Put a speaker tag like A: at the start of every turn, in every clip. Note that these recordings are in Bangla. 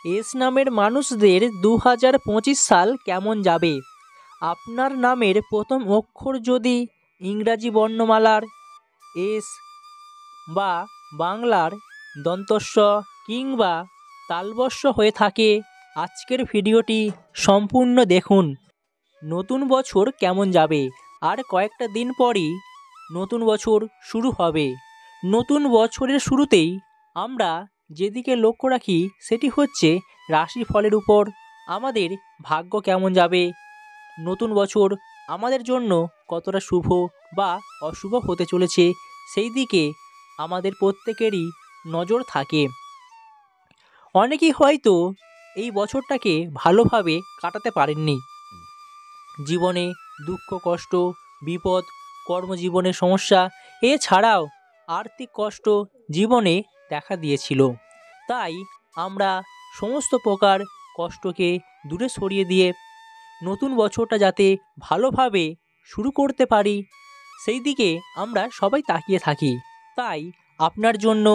A: এস নামের মানুষদের 2025 সাল কেমন যাবে? আপনার নামের প্রথম অক্ষর যদি ইংরাজি বর্ণমালার এস বা বাংলার দন্তস্ব কিংবা তালবস্য হয়ে থাকে, আজকের ভিডিওটি সম্পূর্ণ দেখুন। নতুন বছর কেমন যাবে? আর কয়েকটা দিন পরই নতুন বছর শুরু হবে। নতুন বছরের শুরুতেই আমরা যেদিকে লক্ষ্য রাখি সেটি হচ্ছে রাশিফলের উপর আমাদের ভাগ্য কেমন যাবে, নতুন বছর আমাদের জন্য কতটা শুভ বা অশুভ হতে চলেছে সেই দিকে আমাদের প্রত্যেকেরই নজর থাকে। অনেকেই হয়তো এই বছরটাকে ভালোভাবে কাটাতে পারেননি। জীবনে দুঃখ, কষ্ট, বিপদ, কর্মজীবনের সমস্যা এছাড়াও আর্থিক কষ্ট জীবনে দেখা দিয়েছিল। তাই আমরা সমস্ত প্রকার কষ্টকে দূরে সরিয়ে দিয়ে নতুন বছরটা যাতে ভালোভাবে শুরু করতে পারি সেই দিকে আমরা সবাই তাকিয়ে থাকি। তাই আপনার জন্য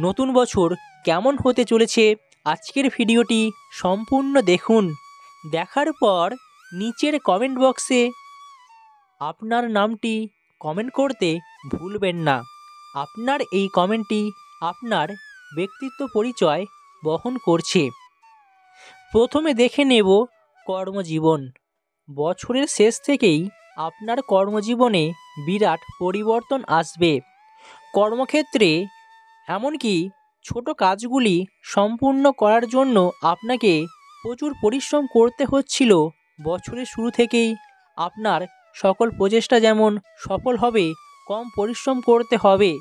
A: নতুন বছর কেমন হতে চলেছে আজকের ভিডিওটি সম্পূর্ণ দেখুন। দেখার পর নিচের কমেন্ট বক্সে আপনার নামটি কমেন্ট করতে ভুলবেন না। আপনার এই কমেন্টটি আপনার ব্যক্তিত্ব পরিচয় বহন করছে। প্রথমে দেখে নেব কর্মজীবন। বছরের শেষ থেকেই আপনার কর্মজীবনে বিরাট পরিবর্তন আসবে। কর্মক্ষেত্রে এমনকি ছোট কাজগুলি সম্পূর্ণ করার জন্য আপনাকে প্রচুর পরিশ্রম করতে হচ্ছিল। বছরের শুরু থেকেই আপনার সকল প্রচেষ্টা যেমন সফল হবে, কম পরিশ্রম করতে হবে।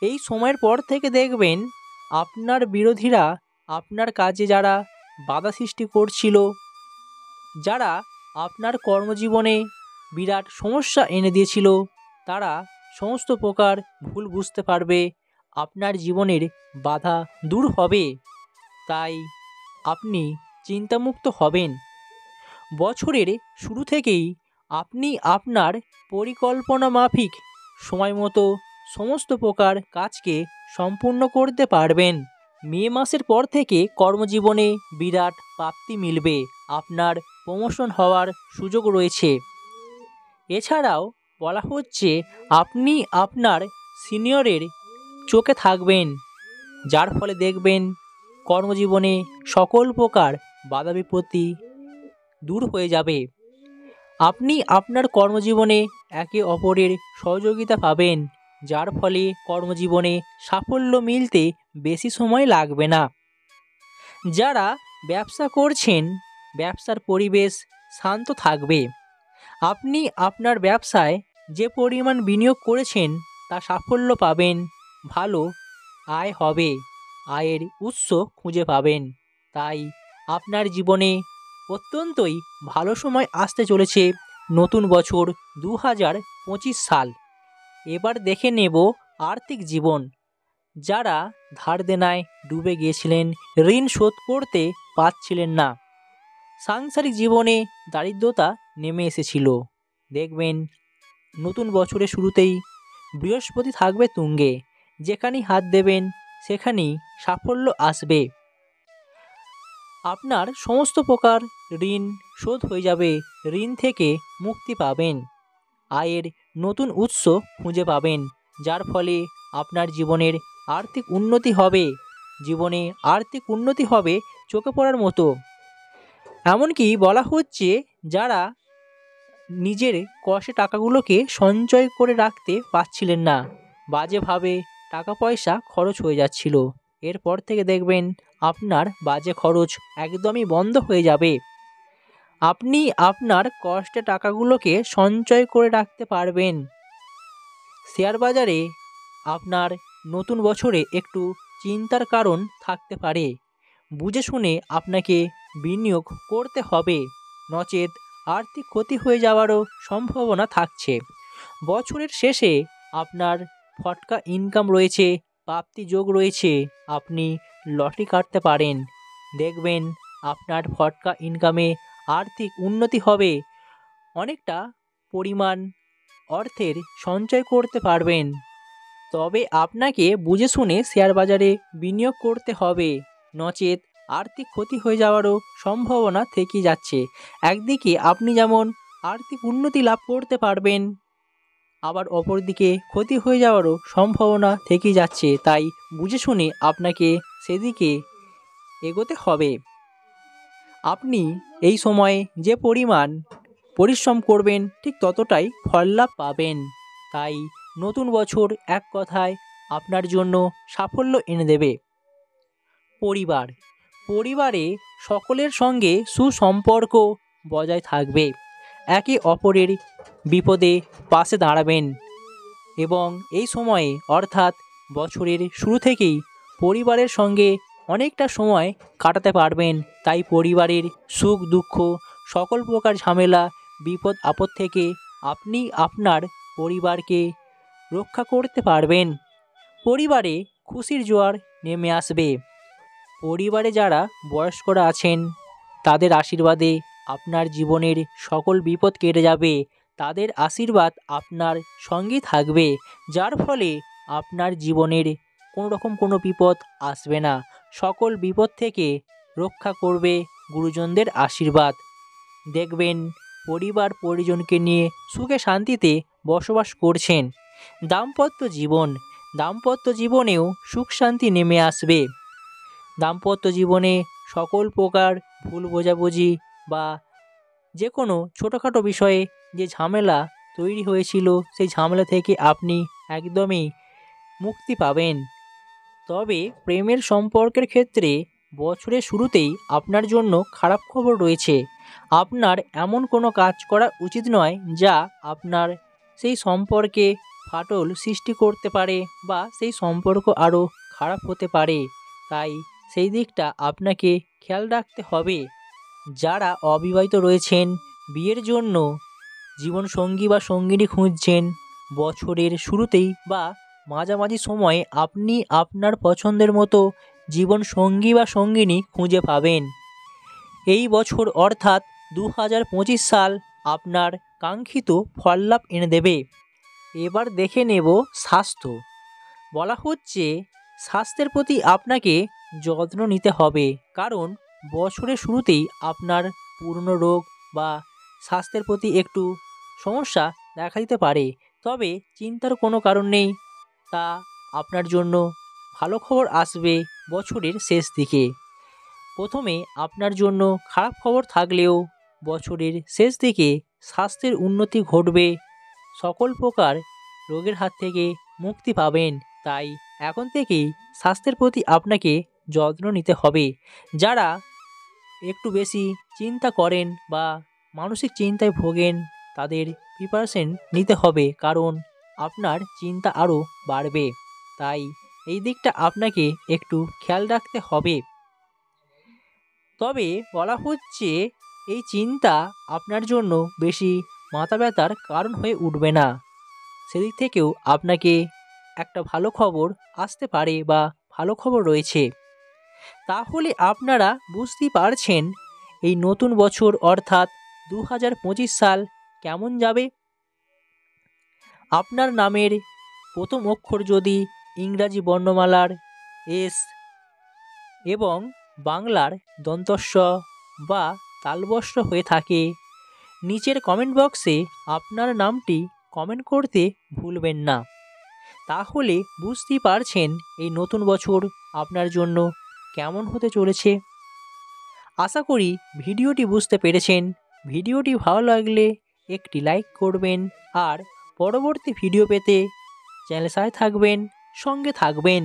A: এই সময়ের পর থেকে দেখবেন আপনার বিরোধীরা আপনার কাজে যারা বাধা সৃষ্টি করছিল, যারা আপনার কর্মজীবনে বিরাট সমস্যা এনে দিয়েছিল, তারা সমস্ত প্রকার ভুল বুঝতে পারবে, আপনার জীবনের বাধা দূর হবে। তাই আপনি চিন্তামুক্ত হবেন। বছরের শুরু থেকেই আপনি আপনার পরিকল্পনা মাফিক সময় মতো সমস্ত প্রকার কাজকে সম্পূর্ণ করতে পারবেন। মে মাসের পর থেকে কর্মজীবনে বিরাট প্রাপ্তি মিলবে, আপনার প্রমোশন হওয়ার সুযোগ রয়েছে। এছাড়াও বলা হচ্ছে আপনি আপনার সিনিয়রের চোখে থাকবেন, যার ফলে দেখবেন কর্মজীবনে সকল প্রকার বাধা বিপত্তি দূর হয়ে যাবে। আপনি আপনার কর্মজীবনে একে অপরের সহযোগিতা পাবেন, যার ফলে কর্মজীবনে সাফল্য মিলতে বেশি সময় লাগবে না। যারা ব্যবসা করছেন, ব্যবসার পরিবেশ শান্ত থাকবে। আপনি আপনার ব্যবসায় যে পরিমাণ বিনিয়োগ করেছেন তা সাফল্য পাবেন, ভালো আয় হবে, আয়ের উৎস খুঁজে পাবেন। তাই আপনার জীবনে অত্যন্তই ভালো সময় আসতে চলেছে নতুন বছর 2025 সাল। এবার দেখে নেব আর্থিক জীবন। যারা ধার দেনায় ডুবে গিয়েছিলেন, ঋণ শোধ করতে পারছিলেন না, সাংসারিক জীবনে দারিদ্রতা নেমে এসেছিল, দেখবেন নতুন বছরের শুরুতেই বৃহস্পতি থাকবে তুঙ্গে, যেখানেই হাত দেবেন সেখানেই সাফল্য আসবে। আপনার সমস্ত প্রকার ঋণ শোধ হয়ে যাবে, ঋণ থেকে মুক্তি পাবেন, আয়ের নতুন উৎস খুঁজে পাবেন, যার ফলে আপনার জীবনের আর্থিক উন্নতি হবে। জীবনে আর্থিক উন্নতি হবে চোখে পড়ার মতো। এমনকি বলা হচ্ছে যারা নিজের কষ্টে টাকাগুলোকে সঞ্চয় করে রাখতে পারছিলেন না, বাজেভাবে টাকা পয়সা খরচ হয়ে যাচ্ছিল, এরপর থেকে দেখবেন আপনার বাজে খরচ একদমই বন্ধ হয়ে যাবে। আপনি আপনার কষ্টে টাকাগুলোকে সঞ্চয় করে রাখতে পারবেন। শেয়ার বাজারে আপনার নতুন বছরে একটু চিন্তার কারণ থাকতে পারে, বুঝে শুনে আপনাকে বিনিয়োগ করতে হবে, নচেত আর্থিক ক্ষতি হয়ে যাওয়ারও সম্ভাবনা থাকছে। বছরের শেষে আপনার ফটকা ইনকাম রয়েছে, প্রাপ্তি যোগ রয়েছে, আপনি লটারি কাটতে পারেন, দেখবেন আপনার ফটকা ইনকামে আর্থিক উন্নতি হবে, অনেকটা পরিমাণ অর্থের সঞ্চয় করতে পারবেন। তবে আপনাকে বুঝে শুনে শেয়ার বাজারে বিনিয়োগ করতে হবে, নচেত আর্থিক ক্ষতি হয়ে যাওয়ারও সম্ভাবনা থেকে যাচ্ছে। একদিকে আপনি যেমন আর্থিক উন্নতি লাভ করতে পারবেন, আবার অপরদিকে ক্ষতি হয়ে যাওয়ারও সম্ভাবনা থেকে যাচ্ছে। তাই বুঝে শুনে আপনাকে সেদিকে এগোতে হবে। আপনি এই সময়ে যে পরিমাণ পরিশ্রম করবেন ঠিক ততটাই ফল লাভ পাবেন। তাই নতুন বছর এক কথায় আপনার জন্য সাফল্য এনে দেবে। পরিবারে সকলের সঙ্গে সুসম্পর্ক বজায় থাকবে। একে অপরের বিপদে পাশে দাঁড়াবেন এবং এই সময়ে অর্থাৎ বছরের শুরু থেকেই পরিবারের সঙ্গে অনেকটা সময় কাটাতে পারবেন। তাই পরিবারের সুখ দুঃখ সকল প্রকার ঝামেলা বিপদ আপদ থেকে আপনি আপনার পরিবারকে রক্ষা করতে পারবেন। পরিবারে খুশির জোয়ার নেমে আসবে। পরিবারে যারা বয়স্করা আছেন তাদের আশীর্বাদে আপনার জীবনের সকল বিপদ কেটে যাবে। তাদের আশীর্বাদ আপনার সঙ্গে থাকবে, যার ফলে আপনার জীবনের কোনো বিপদ আসবে না। সকল বিপদ থেকে রক্ষা করবে গুরুজনদের আশীর্বাদ। দেখবেন পরিবার পরিজনকে নিয়ে সুখে শান্তিতে বসবাস করছেন। দাম্পত্য জীবনেও সুখ শান্তি নেমে আসবে। দাম্পত্য জীবনে সকল প্রকার ভুল বোঝাবুঝি বা যে কোনো ছোটোখাটো বিষয়ে যে ঝামেলা তৈরি হয়েছিল সেই ঝামেলা থেকে আপনি একদমই মুক্তি পাবেন। তবে প্রেমের সম্পর্কের ক্ষেত্রে বছরের শুরুতেই আপনার জন্য খারাপ খবর রয়েছে। আপনার এমন কোনো কাজ করা উচিত নয় যা আপনার সেই সম্পর্কে ফাটল সৃষ্টি করতে পারে বা সেই সম্পর্ক আরও খারাপ হতে পারে। তাই সেই দিকটা আপনাকে খেয়াল রাখতে হবে। যারা অবিবাহিত রয়েছেন, বিয়ের জন্য জীবনসঙ্গী বা সঙ্গিনী খুঁজছেন, বছরের শুরুতেই বা মাঝামাঝি সময়ে আপনি আপনার পছন্দের মতো জীবনসঙ্গী বা সঙ্গিনী খুঁজে পাবেন। এই বছর অর্থাৎ 2025 সাল আপনার কাঙ্ক্ষিত ফল লাভ এনে দেবে। এবার দেখে নেব স্বাস্থ্য। বলা হচ্ছে স্বাস্থ্যের প্রতি আপনাকে যত্ন নিতে হবে, কারণ বছরের শুরুতেই আপনার পুরনো রোগ বা স্বাস্থ্যের প্রতি একটু সমস্যা দেখা দিতে পারে। তবে চিন্তার কোনো কারণ নেই, তা আপনার জন্য ভালো খবর আসবে বছরের শেষ দিকে। প্রথমে আপনার জন্য খারাপ খবর থাকলেও বছরের শেষ দিকে স্বাস্থ্যের উন্নতি ঘটবে, সকল প্রকার রোগের হাত থেকে মুক্তি পাবেন। তাই এখন থেকেই স্বাস্থ্যের প্রতি আপনাকে যত্ন নিতে হবে। যারা একটু বেশি চিন্তা করেন বা মানসিক চিন্তায় ভোগেন তাদের প্রিপারেশন নিতে হবে, কারণ আপনার চিন্তা আরও বাড়বে। তাই এই দিকটা আপনাকে একটু খেয়াল রাখতে হবে। তবে বলা হচ্ছে এই চিন্তা আপনার জন্য বেশি মাথা ব্যথার কারণ হয়ে উঠবে না। সেদিক থেকেও আপনাকে একটা ভালো খবর আসতে পারে বা ভালো খবর রয়েছে। তাহলে আপনারা বুঝতেই পারছেন এই নতুন বছর অর্থাৎ 2025 সাল কেমন যাবে। আপনার নামের প্রথম অক্ষর যদি ইংরাজি বর্ণমালার এস এবং বাংলার দন্তস্ব বা তালবস্য হয়ে থাকে, নিচের কমেন্ট বক্সে আপনার নামটি কমেন্ট করতে ভুলবেন না। তাহলে বুঝতেই পারছেন এই নতুন বছর আপনার জন্য কেমন হতে চলেছে। আশা করি ভিডিওটি বুঝতে পেরেছেন। ভিডিওটি ভালো লাগলে একটি লাইক করবেন আর পরবর্তী ভিডিও পেতে চ্যানেলের সাথে থাকবেন, সঙ্গে থাকবেন।